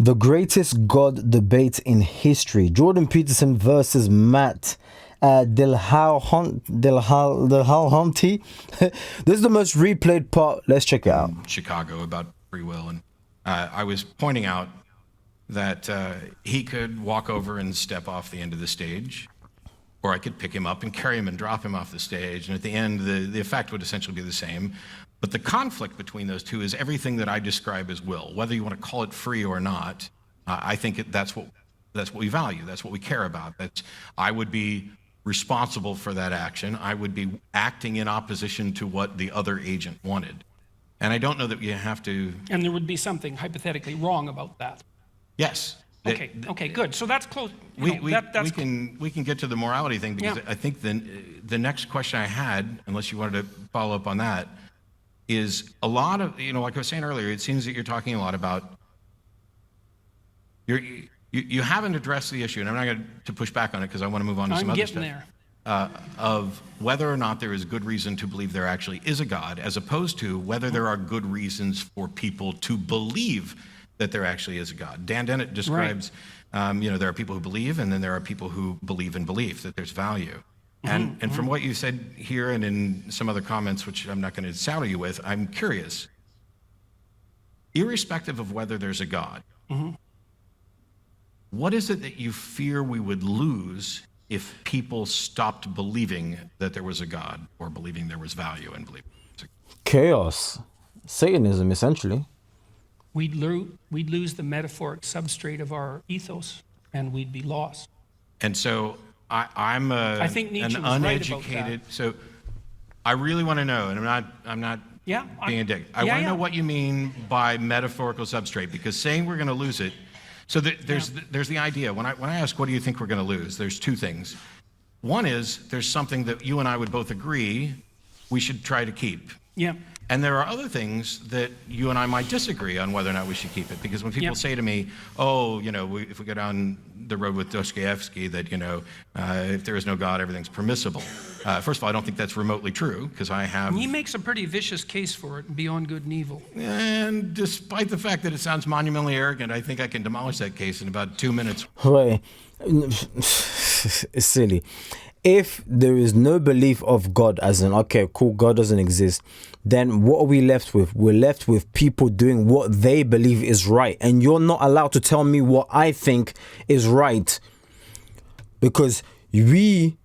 The greatest God debate in history. Jordan Peterson versus Matt Dillahunty. This is the most replayed part. Let's check it out. Chicago about free will. And I was pointing out that he could walk over and step off the end of the stage, or I could pick him up and carry him and drop him off the stage. And at the end, the effect would essentially be the same. But the conflict between those two is everything that I describe as will. Whether you want to call it free or not, I think that's what we value. That's what we care about. I would be responsible for that action. I would be acting in opposition to what the other agent wanted. And I don't know that you have to... And there would be something hypothetically wrong about that. Yes. Okay, good. So that's close. We can get to the morality thing, because I think the next question I had, unless you wanted to follow up on that, is a lot of, like I was saying earlier, it seems that you're talking a lot about, you haven't addressed the issue, and I'm not going to push back on it because I want to move on to some other stuff. I'm getting there. Of whether or not there is good reason to believe there actually is a God, as opposed to whether there are good reasons for people to believe that there actually is a God. Dan Dennett describes, there are people who believe, and then there are people who believe in belief, that there's value. And from what you said here and in some other comments, which I'm not going to saddle you with, I'm curious, irrespective of whether there's a God, what is it that you fear we would lose if people stopped believing that there was a God, or believing there was value in believing? Chaos. Satanism, essentially. We'd lose the metaphoric substrate of our ethos, and we'd be lost. And so I think Nietzsche an was uneducated. right about that. So I really want to know, and I'm not being a dick. I want to know what you mean by metaphorical substrate, because saying we're going to lose it. So there's the idea. When I ask, what do you think we're going to lose? There's two things. One is there's something that you and I would both agree we should try to keep. Yeah. And there are other things that you and I might disagree on whether or not we should keep it. Because when people say to me, if we go down the road with Dostoevsky, that, if there is no God, everything's permissible. First of all, I don't think that's remotely true, because I have... He makes a pretty vicious case for it, beyond good and evil. And despite the fact that it sounds monumentally arrogant, I think I can demolish that case in about 2 minutes. Wait. It's silly. If there is no belief of God, as in, okay, cool, God doesn't exist, then what are we left with? We're left with people doing what they believe is right. And you're not allowed to tell me what I think is right. Because you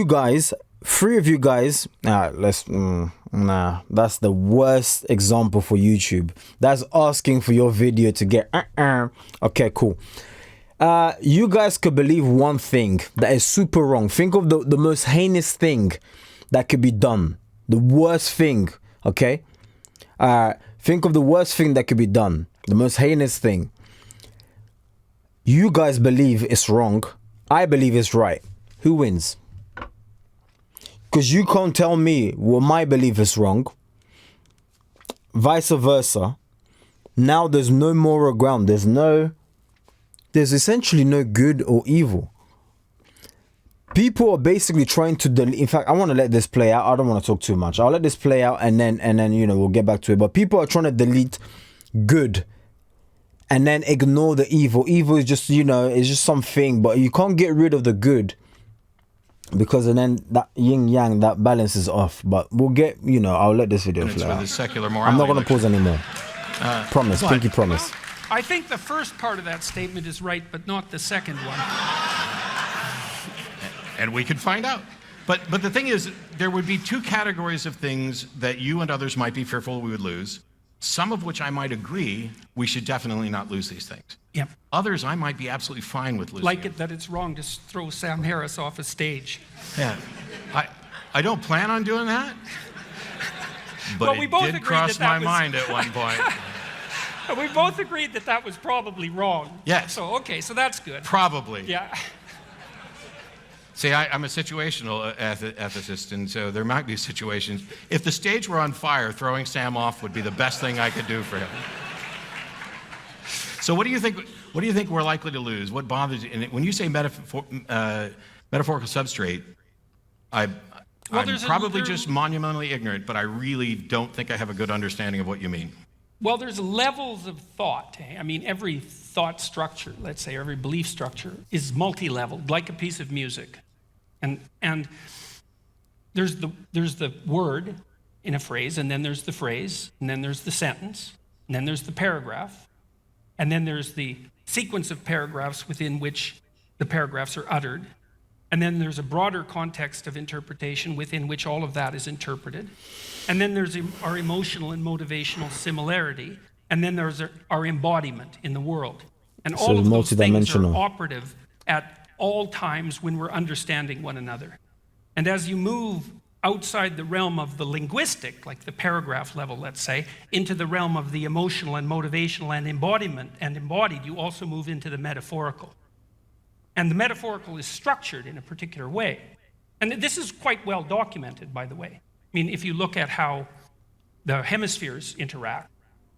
guys, three of you guys, that's the worst example for YouTube. That's asking for your video to get, okay, cool. You guys could believe one thing that is super wrong. Think of the most heinous thing that could be done. The worst thing, okay? Think of the worst thing that could be done. The most heinous thing. You guys believe it's wrong. I believe it's right. Who wins? Because you can't tell me what my belief is wrong. Vice versa. Now there's no moral ground. There's essentially no good or evil. People are basically trying to delete. In fact, I want to let this play out. I don't want to talk too much. I'll let this play out and then we'll get back to it. But people are trying to delete good and then ignore the evil. Evil is just, it's just something, but you can't get rid of the good, because then that yin yang, that balance is off. But we'll get, I'll let this video play out. Secular I'm not going to pause anymore. Promise, pinky promise. I think the first part of that statement is right, but not the second one. And we could find out. But the thing is, there would be two categories of things that you and others might be fearful we would lose, some of which I might agree we should definitely not lose these things. Yeah. Others I might be absolutely fine with losing. Like it that it's wrong to throw Sam Harris off a stage. Yeah. I don't plan on doing that, but we both it did agreed cross that my was... mind at one point. We both agreed that was probably wrong. Yes. So that's good. Probably. Yeah. See, I'm a situational ethicist, and so there might be situations. If the stage were on fire, throwing Sam off would be the best thing I could do for him. So what do you think? What do you think we're likely to lose? What bothers you? And when you say metaphorical substrate, I'm probably just monumentally ignorant, but I really don't think I have a good understanding of what you mean. Well, there's levels of thought. I mean, every thought structure, let's say, every belief structure is multi-leveled, like a piece of music. And there's the word in a phrase, and then there's the phrase, and then there's the sentence, and then there's the paragraph, and then there's the sequence of paragraphs within which the paragraphs are uttered. And then there's a broader context of interpretation within which all of that is interpreted. And then there's our emotional and motivational similarity. And then there's our embodiment in the world. And all of those things are operative at all times when we're understanding one another. And as you move outside the realm of the linguistic, like the paragraph level, let's say, into the realm of the emotional and motivational and embodiment and embodied, you also move into the metaphorical. And the metaphorical is structured in a particular way. And this is quite well documented, by the way. I mean, if you look at how the hemispheres interact,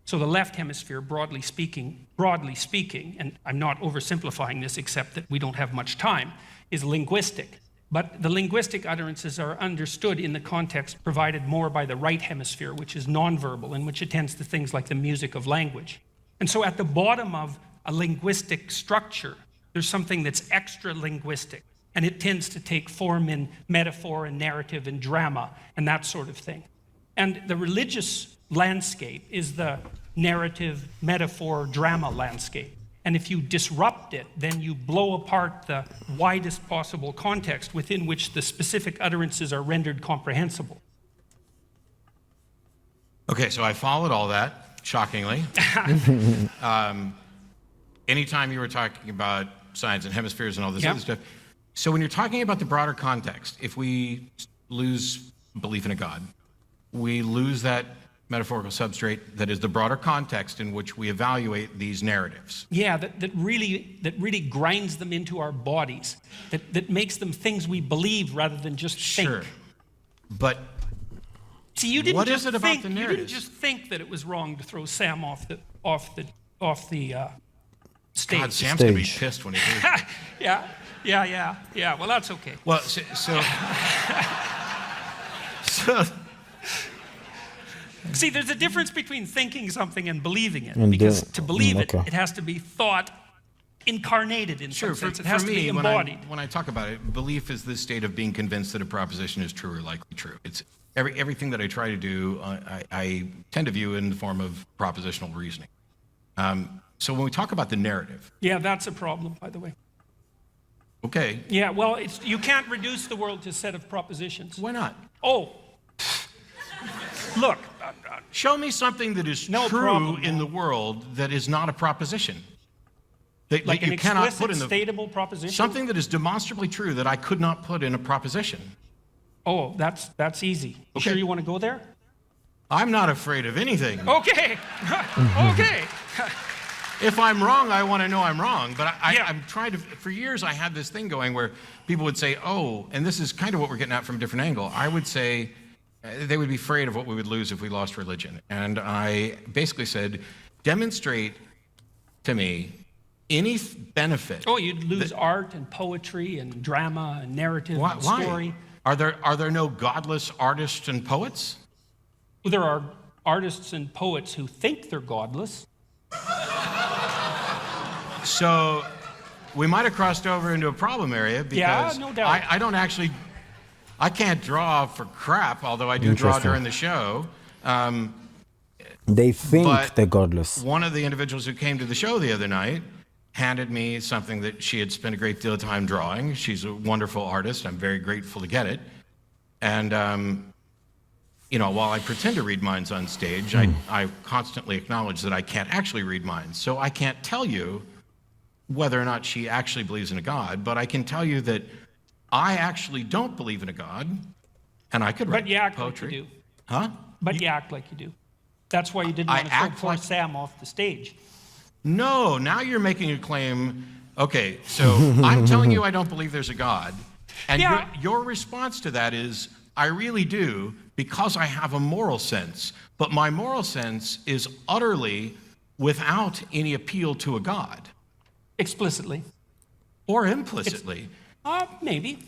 so the left hemisphere, broadly speaking, and I'm not oversimplifying this except that we don't have much time, is linguistic. But the linguistic utterances are understood in the context provided more by the right hemisphere, which is nonverbal, and which attends to things like the music of language. And so at the bottom of a linguistic structure, there's something that's extra-linguistic, and it tends to take form in metaphor and narrative and drama and that sort of thing. And the religious landscape is the narrative, metaphor, drama landscape. And if you disrupt it, then you blow apart the widest possible context within which the specific utterances are rendered comprehensible. Okay, so I followed all that, shockingly. Anytime you were talking about science and hemispheres and all this other stuff. So when you're talking about the broader context, if we lose belief in a God, we lose that metaphorical substrate that is the broader context in which we evaluate these narratives. Yeah, that really grinds them into our bodies, that makes them things we believe rather than just think. Sure, but see, you didn't what just is it about the narratives? You didn't just think that it was wrong to throw Sam off the stage. God, Sam's gonna be pissed when he hears it. Yeah. Well, that's okay. Well, so see, there's a difference between thinking something and believing it. And because to believe it has to be thought incarnated in some sense. It has to be embodied. When I talk about it, belief is the state of being convinced that a proposition is true or likely true. It's everything that I try to do, I tend to view in the form of propositional reasoning. So when we talk about the narrative. Yeah, that's a problem, by the way. Okay. Yeah, well, you can't reduce the world to a set of propositions. Why not? Oh. Look. Show me something that is true in the world that is not a proposition. That like you an cannot explicit, put in statable proposition? Something that is demonstrably true that I could not put in a proposition. Oh, that's easy. You sure you want to go there? I'm not afraid of anything. Okay. Okay. If I'm wrong, I want to know I'm wrong. But I'm trying to, for years I had this thing going where people would say, oh, and this is kind of what we're getting at from a different angle. I would say they would be afraid of what we would lose if we lost religion. And I basically said, demonstrate to me any benefit. Oh, you'd lose art and poetry and drama and narrative and story. Are there no godless artists and poets? Well, there are artists and poets who think they're godless. So we might have crossed over into a problem area because no doubt. I can't draw for crap, although I do draw during the show. They think they're godless. One of the individuals who came to the show the other night handed me something that she had spent a great deal of time drawing. She's a wonderful artist. I'm very grateful to get it. And while I pretend to read minds on stage, I constantly acknowledge that I can't actually read minds. So I can't tell you whether or not she actually believes in a God, but I can tell you that I actually don't believe in a God, and I could write poetry. But you act like you do. Huh? But you act like you do. That's why you didn't want to throw poor Sam off the stage. No, now you're making a claim. Okay, so I'm telling you I don't believe there's a God, and your response to that is, I really do, because I have a moral sense. But my moral sense is utterly without any appeal to a God. Explicitly. Or implicitly. Maybe.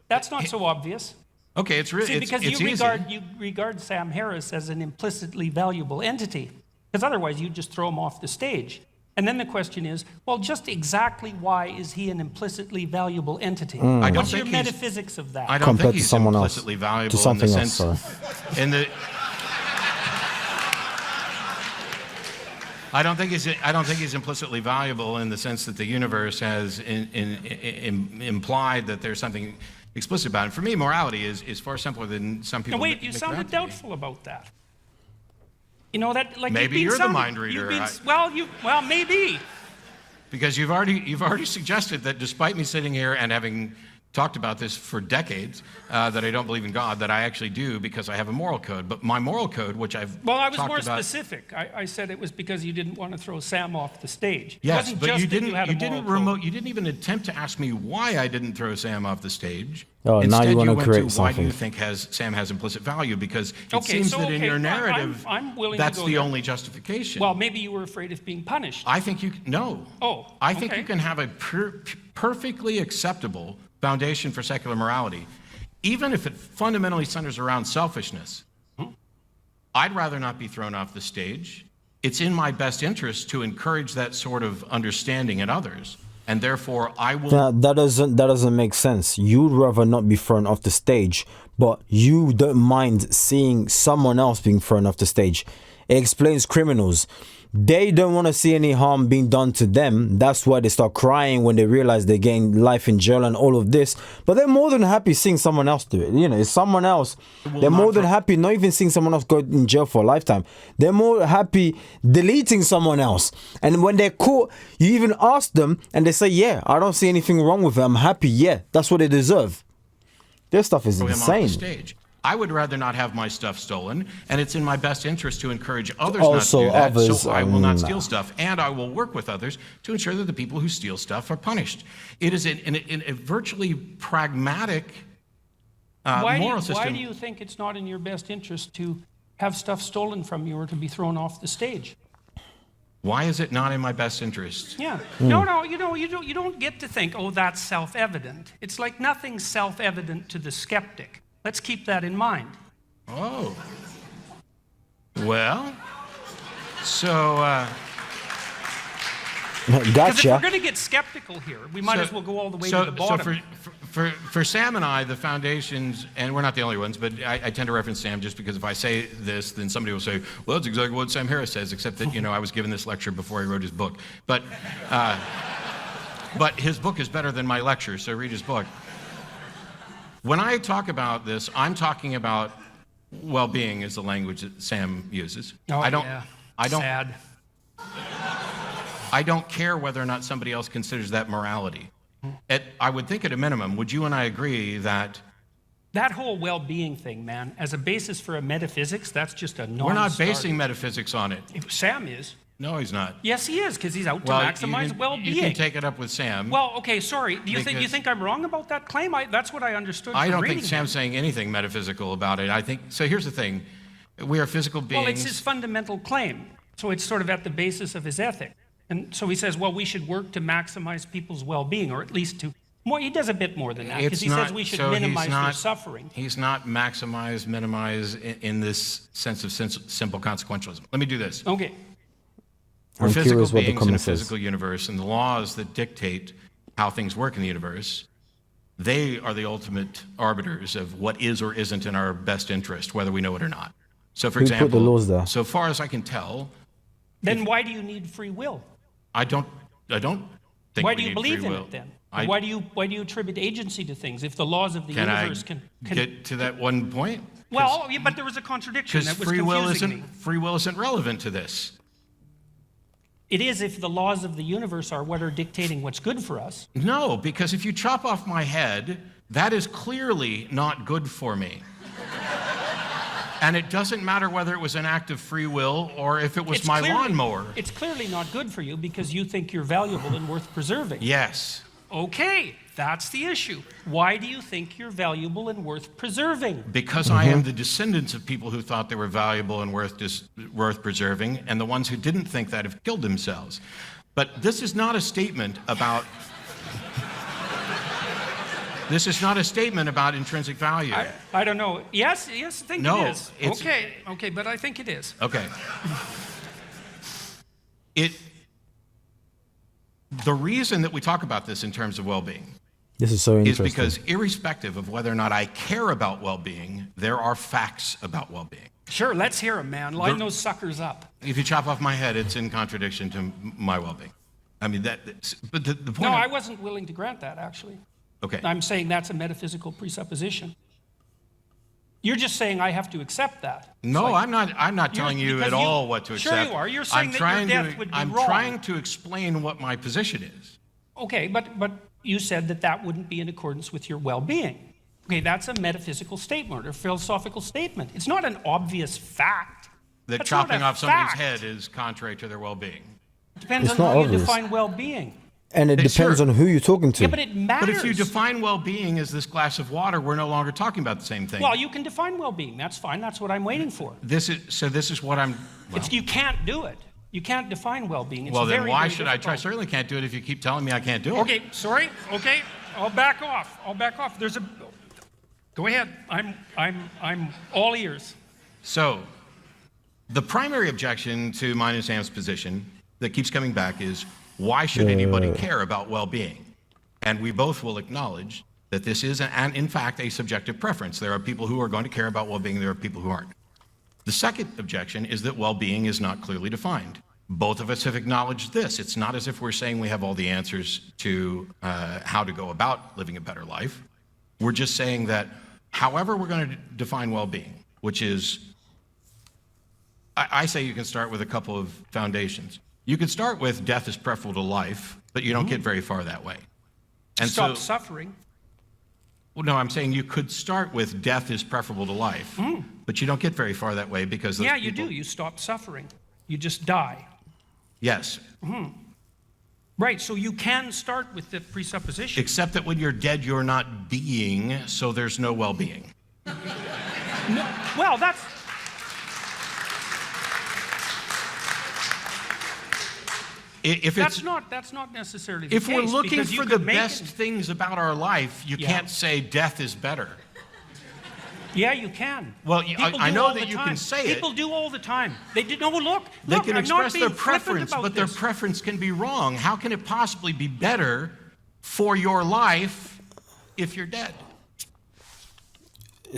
That's not so obvious. Okay, it's really because you regard Sam Harris as an implicitly valuable entity. Because otherwise, you'd just throw him off the stage. And then the question is, well, just exactly why is he an implicitly valuable entity? I don't What's your think he's- metaphysics of that? I don't Compared think to he's someone else. implicitly valuable To something in the else, sense, sorry. in the. I don't think he's implicitly valuable in the sense that the universe has implied that there's something explicit about it. For me, morality is far simpler than some people. Now, wait, you make it sounded out to be. doubtful about that. You know that, like Maybe you've been you're the sounding- mind reader. you've been- well, maybe. Because you've already suggested that despite me sitting here and having talked about this for decades, that I don't believe in God, that I actually do because I have a moral code. But my moral code, which I've Well, I was talked more about, specific. I said it was because you didn't want to throw Sam off the stage. It yes, wasn't but just you that didn't. had a You didn't moral code. You didn't even attempt to ask me why I didn't throw Sam off the stage. Oh, now Instead, you wanna went create to why do you something. think Sam has implicit value? Because it Okay, seems so, that in okay, your I'm- narrative, I'm willing to that's go the there. only justification. Well, maybe you were afraid of being punished. I think no. Oh, I think okay. you can have a perfectly acceptable foundation for secular morality, even if it fundamentally centers around selfishness. I'd rather not be thrown off the stage. It's in my best interest to encourage that sort of understanding in others, and therefore I will. That doesn't make sense. You'd rather not be thrown off the stage, but you don't mind seeing someone else being thrown off the stage. It explains criminals. They don't want to see any harm being done to them. That's why they start crying when they realize they're getting life in jail and all of this. But they're more than happy seeing someone else do it. You know, it's someone else. They're more than happy not even seeing someone else go in jail for a lifetime. They're more happy deleting someone else. And when they're caught, you even ask them and they say, yeah, I don't see anything wrong with it. I'm happy. Yeah, that's what they deserve. Their stuff is Throw him off insane. the stage. I would rather not have my stuff stolen, and it's in my best interest to encourage others Also, not to do that. others, So I will not no. steal stuff, and I will work with others to ensure that the people who steal stuff are punished. It is in a virtually pragmatic moral system. Why do you think it's not in your best interest to have stuff stolen from you or to be thrown off the stage? Why is it not in my best interest? Yeah. No, you don't get to think, oh, that's self-evident. It's like nothing's self-evident to the skeptic. Let's keep that in mind. Oh. Well, so Because if Gotcha. we're going to get skeptical here, we might as well go all the way to the bottom. So for Sam and I, the foundations, and we're not the only ones, but I tend to reference Sam just because if I say this, then somebody will say, well, that's exactly what Sam Harris says, except that, I was given this lecture before he wrote his book. But his book is better than my lecture, so read his book. When I talk about this, I'm talking about well-being is the language that Sam uses. Oh, I don't, yeah. I don't, Sad. I don't care whether or not somebody else considers that morality. I would think at a minimum, would you and I agree that That whole well-being thing, man, as a basis for a metaphysics, that's just a non-starter. we're not basing metaphysics on it? Sam is. No, he's not. Yes, he is, because he's out to Well, maximize well-being. you can take it up with Sam. Well, okay, sorry. Do you Because- think I'm wrong about that claim? That's what I understood I from don't reading think Sam's saying anything metaphysical about it. I think so. Here's the thing: we are physical beings. Well, it's his fundamental claim. So it's sort of at the basis of his ethic. And so he says, well, we should work to maximize people's well-being, or at least to more. He does a bit more than that, because he says we should minimize their suffering. He's not maximize, minimize in this sense of simple consequentialism. Let me do this. Okay. We're I'm physical curious what the beings in a comment says. physical universe, and the laws that dictate how things work in the universe, they are the ultimate arbiters of what is or isn't in our best interest, whether we know it or not. So, for Who put example, the laws there? so far as I can tell, Then why do you need free will? I don't think Why we do you need believe free in will. it then? I- Why do you attribute agency to things if the laws of the Can I universe can get to that one point? Well, yeah, but there was a contradiction Because that was confusing me. free will isn't relevant to this. It is if the laws of the universe are what are dictating what's good for us. No, because if you chop off my head, that is clearly not good for me. And it doesn't matter whether it was an act of free will or if it was my lawnmower. It's clearly not good for you because you think you're valuable and worth preserving. Yes. Okay, that's the issue. Why do you think you're valuable and worth preserving? Because I am the descendants of people who thought they were valuable and worth preserving, and the ones who didn't think that have killed themselves. But this is not a statement about intrinsic value. I don't know. Yes, I think No, it is. it's- Okay, but I think it is. Okay. The reason that we talk about this in terms of well-being This is so is interesting. because irrespective of whether or not I care about well-being, there are facts about well-being. Sure, let's hear them, man. Line those suckers up. If you chop off my head, it's in contradiction to my well-being. I mean, but the point. No, I wasn't willing to grant that, actually. Okay. I'm saying that's a metaphysical presupposition. You're just saying I have to accept that. No, I'm not telling you because at all what to accept. Sure you are. You're saying that your death would be I'm wrong. trying to explain what my position is. Okay, but you said that that wouldn't be in accordance with your well-being. Okay, that's a metaphysical statement or philosophical statement. It's not an obvious fact. That That's not chopping a off somebody's fact. head is contrary to their well-being. It depends It's on not how obvious. you define well-being. And it Hey, depends sure. on who you're talking to. Yeah, but it matters. But if you define well-being as this glass of water, we're no longer talking about the same thing. Well, you can define well-being. That's fine. That's what I'm waiting for. This is what I'm. Well, You can't do it. You can't define well-being. It's well, then very, why very should I try? I difficult. certainly can't do it if you keep telling me I can't do it. Okay, sorry. Okay, I'll back off. There's a. Go ahead. I'm all ears. So, the primary objection to mine and Sam's position that keeps coming back is, why should anybody care about well-being? And we both will acknowledge that this is, in fact, a subjective preference. There are people who are going to care about well-being, there are people who aren't. The second objection is that well-being is not clearly defined. Both of us have acknowledged this. It's not as if we're saying we have all the answers to how to go about living a better life. We're just saying that however we're going to define well-being, which is, I say you can start with a couple of foundations. You could start with death is preferable to life, but you don't get very far that way. And Stop so, suffering. well, no, I'm saying you could start with death is preferable to life, but you don't get very far that way because those Yeah, you people- do. You stop suffering. You just die. Yes, Right, so you can start with the presupposition. except that when you're dead, you're not being, so there's no well-being. Well, that's. If That's it's not necessarily the if case. we're looking because you for the could make best it- things about our life, you Yeah. can't say death is better. Yeah, you can. Well, People I do know all that the you time. can say it. People do all the time. They do. No, look. They look, can I'm express not their being flippant preference, about but their this. preference can be wrong. How can it possibly be better for your life if you're dead?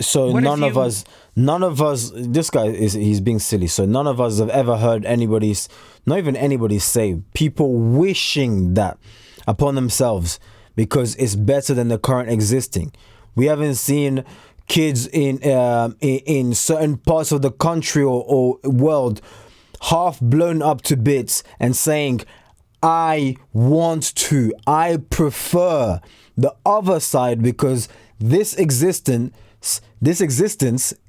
So What if none of you- us, this guy he's being silly. So none of us have ever heard not even anybody say, people wishing that upon themselves because it's better than the current existing. We haven't seen kids in certain parts of the country or world half blown up to bits and saying, I prefer the other side because this existence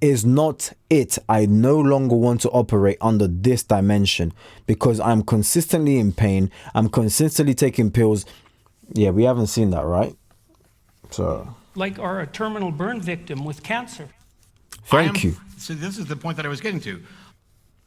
is not it. I no longer want to operate under this dimension because I'm consistently in pain. I'm consistently taking pills. Yeah, we haven't seen that, right? So, Like a terminal burn victim with cancer. thank you. So this is the point that I was getting to.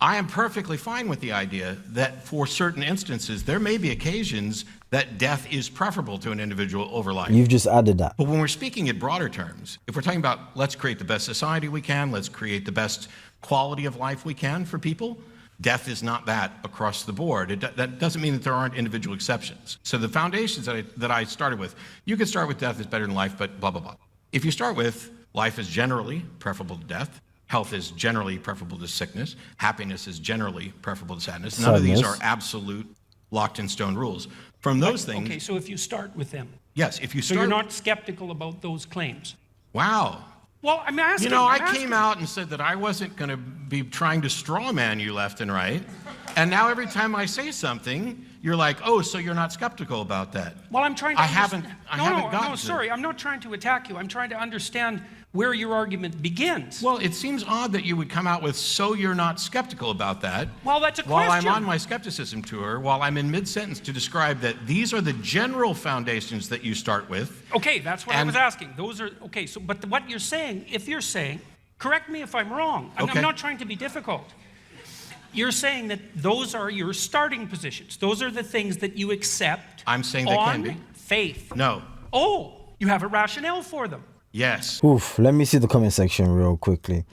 I am perfectly fine with the idea that for certain instances, there may be occasions that death is preferable to an individual over life. You've just added that. But when we're speaking in broader terms, if we're talking about let's create the best society we can, let's create the best quality of life we can for people, death is not that across the board. That doesn't mean that there aren't individual exceptions. So the foundations that I started with, you could start with death is better than life, but blah, blah, blah. If you start with life is generally preferable to death, health is generally preferable to sickness, happiness is generally preferable to sadness. None of these are Sadness. absolute locked in stone rules. From those things, Okay, so if you start with them. yes, if you So start, you're not skeptical about those claims. wow. Well, I'm asking. You know, I I'm asking. came out and said that I wasn't going to be trying to straw man you left and right. And now every time I say something, you're like, oh, so you're not skeptical about that. Well, I'm trying to. I haven't gotten No, to sorry. I'm not trying to attack you. I'm trying to understand where your argument begins. Well, it seems odd that you would come out with, so you're not skeptical about that. Well, that's a While question. I'm on my skepticism tour, while I'm in mid-sentence to describe that these are the general foundations that you start with. Okay, that's what I And- was asking. Those are okay. So, but what you're saying, if you're saying, correct me if I'm wrong. I'm Okay. not trying to be difficult. You're saying that those are your starting positions. Those are the things that you accept. I'm saying they on can be. faith. No. Oh, you have a rationale for them. Yes. Oof, let me see the comment section real quickly.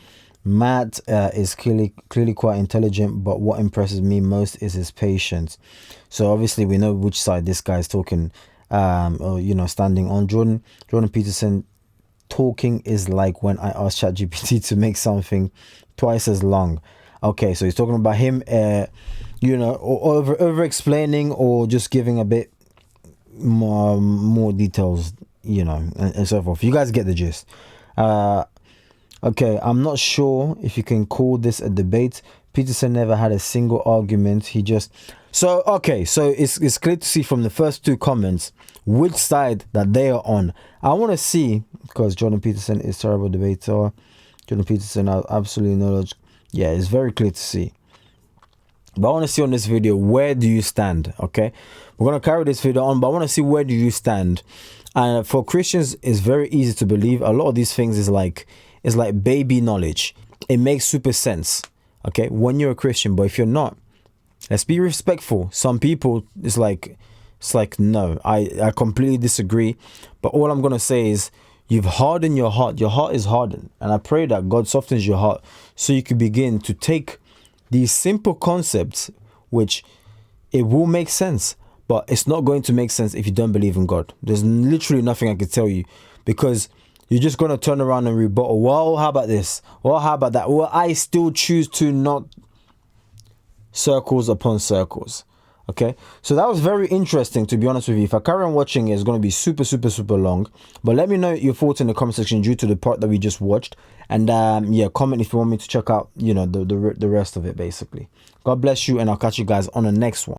Matt is clearly quite intelligent, but what impresses me most is his patience. So obviously we know which side this guy is talking, or standing on. Jordan Peterson, talking is like when I asked ChatGPT to make something twice as long. Okay, so he's talking about him, or over explaining, or just giving a bit more details, and so forth. You guys get the gist. Okay, I'm not sure if you can call this a debate. Peterson never had a single argument. He just... So it's clear to see from the first two comments which side that they are on. I want to see, because Jordan Peterson is a terrible debater. Jordan Peterson has absolutely no knowledge. Yeah, it's very clear to see. But I want to see on this video, where do you stand? Okay, we're going to carry this video on, but I want to see where do you stand. And for Christians, it's very easy to believe. A lot of these things is like baby knowledge. It makes super sense, okay, when you're a Christian. But if you're not, let's be respectful. Some people, it's like no, I completely disagree. But all I'm gonna say is, you've hardened your heart. Your heart is hardened, and I pray that God softens your heart so you can begin to take these simple concepts, which it will make sense, but it's not going to make sense if you don't believe in God. There's literally nothing I can tell you, because you're just going to turn around and rebuttal. Well, how about this? Well, how about that? Well, I still choose to not. Circles upon circles. Okay, so that was very interesting, to be honest with you. If I carry on watching it, it's going to be super long. But let me know your thoughts in the comment section due to the part that we just watched. And comment if you want me to check out, the rest of it, basically. God bless you, and I'll catch you guys on the next one.